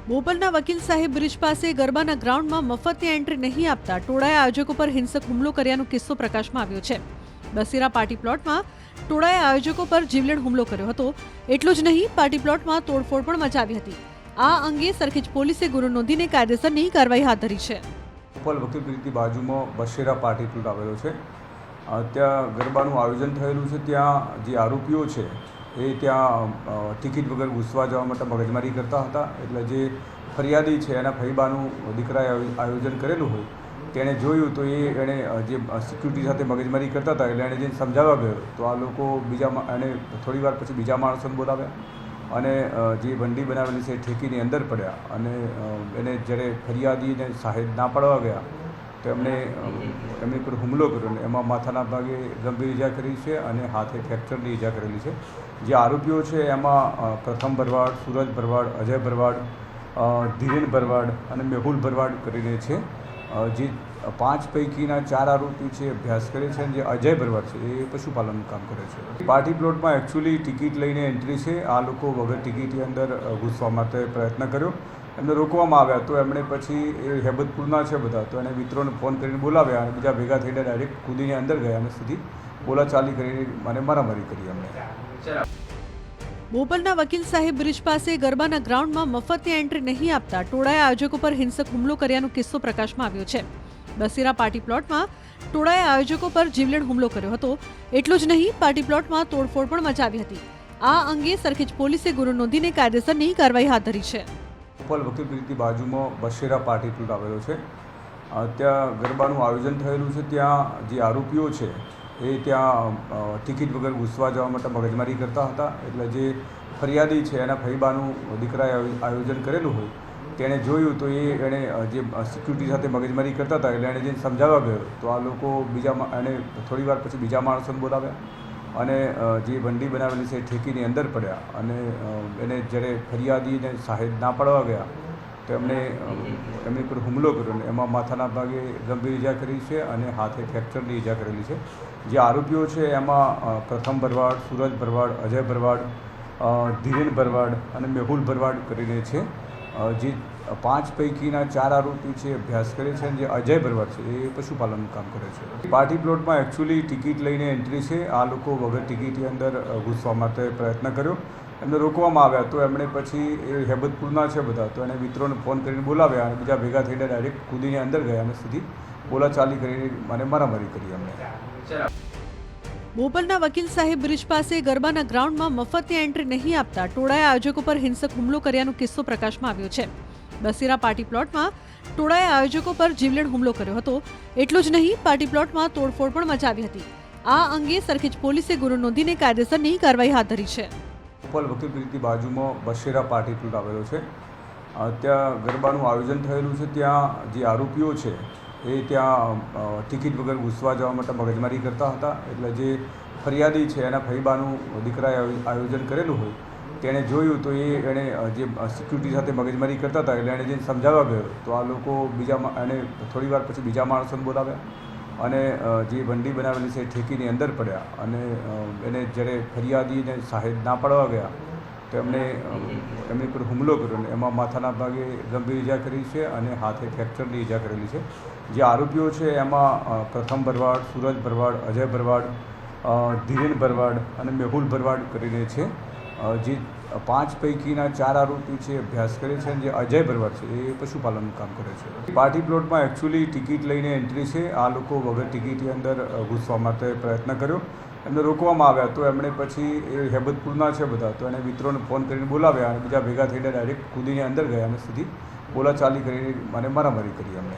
બોપલના વકીલ સાહેબ બ્રિજ પાસે ગરબાના ગ્રાઉન્ડમાં મફતની એન્ટ્રી નહીં આપતા ટોળાએ આયોજકો પર હિંસક હુમલો કર્યાનો કિસ્સો પ્રકાશમાં આવ્યો છે। બસીરા પાર્ટી પ્લોટમાં ટોળાએ આયોજકો પર જીવલેણ હુમલો કર્યો હતો। એટલું જ નહીં, પાર્ટી પ્લોટમાં તોડફોડ પણ મચાવી હતી। આ અંગે સરખેજ પોલીસે ગુનો નોંધીને કાયદેસરની કાર્યવાહી હાથ ધરી છે। બોપલ વકીલ બ્રિજની બાજુમાં બસીરા પાર્ટી પ્લોટ આવેલો છે। ત્યાં ગરબાનું આયોજન થયેલું છે। ત્યાં જે આરોપીઓ છે એ ત્યાં ટિકિટ વગર ઘૂસવા જવા માટે મગજમારી કરતા હતા। એટલે જે ફરિયાદી છે એના ફઈબાનું દીકરાએ આયોજન કરેલું હોય તેણે જોયું તો એણે જે સિક્યુરિટી સાથે મગજમારી કરતા હતા એટલે એણે જઈને સમજાવવા ગયો તો આ લોકો એણે થોડી વાર પછી બીજા માણસોને બોલાવ્યા અને જે બંડી બનાવેલી છે એ ઠેકીની અંદર પડ્યા અને એને જ્યારે ફરિયાદીને સાહેબ ના પાડવા ગયા તો એમની પર હુમલો કર્યો અને એમાં માથાના ભાગે ગંભીર ઈજા કરી છે અને હાથે ફ્રેક્ચરની ઈજા કરેલી છે। જે આરોપીઓ છે એમાં પ્રથમ ભરવાડ, સૂરજ ભરવાડ, અજય ભરવાડ, ધીરેન ભરવાડ અને મેહુલ ભરવાડ કરીને છે। જે 5 પૈકીના 4 આરોપી છે અભ્યાસ કરે છે અને જે અજય ભરવાડ છે એ પશુપાલનનું કામ કરે છે। પાર્ટી પ્લોટમાં એકચ્યુઅલી ટિકિટ લઈને એન્ટ્રી છે। આ લોકો વગર ટિકિટની અંદર ઘૂસવા માટે પ્રયત્ન કર્યો। એમને રોકવામાં આવ્યા તો એમણે પછી એ હેબતપુરના છે બધા તો એને મિત્રોને ફોન કરીને બોલાવ્યા અને બીજા ભેગા થઈને ડાયરેક્ટ કૂદીને અંદર ગયા અને સીધી બોલાચાલી કરીને મને મારામારી કરી એમણે। બોપલના વકીલ સાહેબ બ્રિજ પાસે ગરબાના ગ્રાઉન્ડમાં મફતની એન્ટ્રી નહીં આપતા ટોળાએ આયોજકો પર હિંસક હુમલો કર્યાનો કિસ્સો પ્રકાશમાં આવ્યો છે। બસીરા પાર્ટી પ્લોટમાં ટોળાએ આયોજકો પર જીવલેણ હુમલો કર્યો હતો। એટલું જ નહીં, પાર્ટી પ્લોટમાં તોડફોડ પણ મચાવી હતી। આ અંગે સરખેજ પોલીસે ગુનો નોંધીને કાયદેસરની કાર્યવાહી હાથ ધરી છે। બોપલ વકીલ બ્રિજની બાજુમાં બસીરા પાર્ટી પ્લોટ આવેલો છે। ત્યાં ગરબાનું આયોજન થયેલું છે। ત્યાં જે આરોપીઓ છે એ ત્યાં ટિકિટ વગર ઘૂસવા જવા માટે મગજમારી કરતા હતા। એટલે જે ફરિયાદી છે એના ફઈબાનું દીકરાએ આયોજન કરેલું હોય તેણે જોયું તો એણે જે સિક્યુરિટી સાથે મગજમારી કરતા હતા એટલે એણે જઈને સમજાવવા ગયો તો આ લોકો એણે થોડી વાર પછી બીજા માણસોને બોલાવ્યા અને જે બંડી બનાવેલી છે એ ઠેકીની અંદર પડ્યા અને એને જ્યારે ફરિયાદીને સાહેબ ના પાડવા ગયા તો એમની પર હુમલો કર્યો અને એમાં માથાના ભાગે ગંભીર ઈજા કરી છે અને હાથે ફ્રેક્ચરની ઈજા કરેલી છે। જે આરોપીઓ છે એમાં પ્રથમ ભરવાડ, સૂરજ ભરવાડ, અજય ભરવાડ, ધીરેન ભરવાડ અને મેહુલ ભરવાડ કરીને છે। જે 5 પૈકીના 4 આરોપી છે અભ્યાસ કરે છે અને જે અજય ભરવાડ છે એ પશુપાલનનું કામ કરે છે। પાર્ટી પ્લોટમાં એકચ્યુઅલી ટિકિટ લઈને એન્ટ્રી છે। આ લોકો વગર ટિકિટની અંદર ઘૂસવા માટે પ્રયત્ન કર્યો। એમને રોકવામાં આવ્યા તો એમણે પછી એ હેબતપુરના છે બધા તો એને મિત્રોને ફોન કરીને બોલાવ્યા અને બીજા ભેગા થઈને ડાયરેક્ટ કૂદીને અંદર ગયા અને સીધી બોલાચાલી કરીને મને મારામારી કરી એમણે। બોપલના વકીલ સાહેબ બ્રિજ પાસે ગરબાના ગ્રાઉન્ડમાં મફતની એન્ટ્રી નહીં આપતા ટોળાએ આયોજકો પર હિંસક હુમલો કર્યાનો કિસ્સો પ્રકાશમાં આવ્યો છે। બસીરા પાર્ટી પ્લોટમાં ટોળાએ આયોજકો પર જીવલેણ હુમલો કર્યો હતો। એટલું જ નહીં, પાર્ટી પ્લોટમાં તોડફોડ પણ મચાવી હતી। આ અંગે સરખેજ પોલીસે ગુનો નોંધીને કાયદેસરની કાર્યવાહી હાથ ધરી છે। બોપલ વકીલ બ્રિજની બાજુમાં બસીરા પાર્ટી પ્લોટ આવેલો છે। ત્યાં ગરબાનું આયોજન થયેલું છે। ત્યાં જે આરોપીઓ છે એ ત્યાં ટિકિટ વગર ઘૂસવા જવા માટે મગજમારી કરતા હતા। એટલે જે ફરિયાદી છે એના ફઈબાનું દીકરાએ આયોજન કરેલું હોય તેણે જોયું તો એણે જે સિક્યુરિટી સાથે મગજમારી કરતા હતા એટલે એણે જઈને સમજાવવા ગયો તો આ લોકો એણે થોડી વાર પછી બીજા માણસોને બોલાવ્યા અને જે બંડી બનાવેલી છે એ ઠેકીની અંદર પડ્યા અને એને જ્યારે ફરિયાદીને સાહેબ ના પાડવા ગયા તો એમની પર હુમલો કર્યો અને એમાં માથાના ભાગે ગંભીર ઈજા કરી છે અને હાથે ફ્રેક્ચરની ઈજા કરેલી છે। જે આરોપીઓ છે એમાં પ્રથમ ભરવાડ, સૂરજ ભરવાડ, અજય ભરવાડ, ધીરેન ભરવાડ અને મેહુલ ભરવાડ કરીને છે। જે 5 પૈકીના 4 આરોપી છે અભ્યાસ કરે છે અને જે અજય ભરવાડ છે એ પશુપાલનનું કામ કરે છે। પાર્ટી પ્લોટમાં એકચ્યુઅલી ટિકિટ લઈને એન્ટ્રી છે। આ લોકો વગર ટિકિટની અંદર ઘૂસવા માટે પ્રયત્ન કર્યો। એમને રોકવામાં આવ્યા તો એમણે પછી એ હેબતપુરના છે બધા તો એને મિત્રોને ફોન કરીને બોલાવ્યા અને બીજા ભેગા થઈને ડાયરેક્ટ કૂદીને અંદર ગયા અને સીધી બોલાચાલી કરીને મને મારામારી કરી એમણે।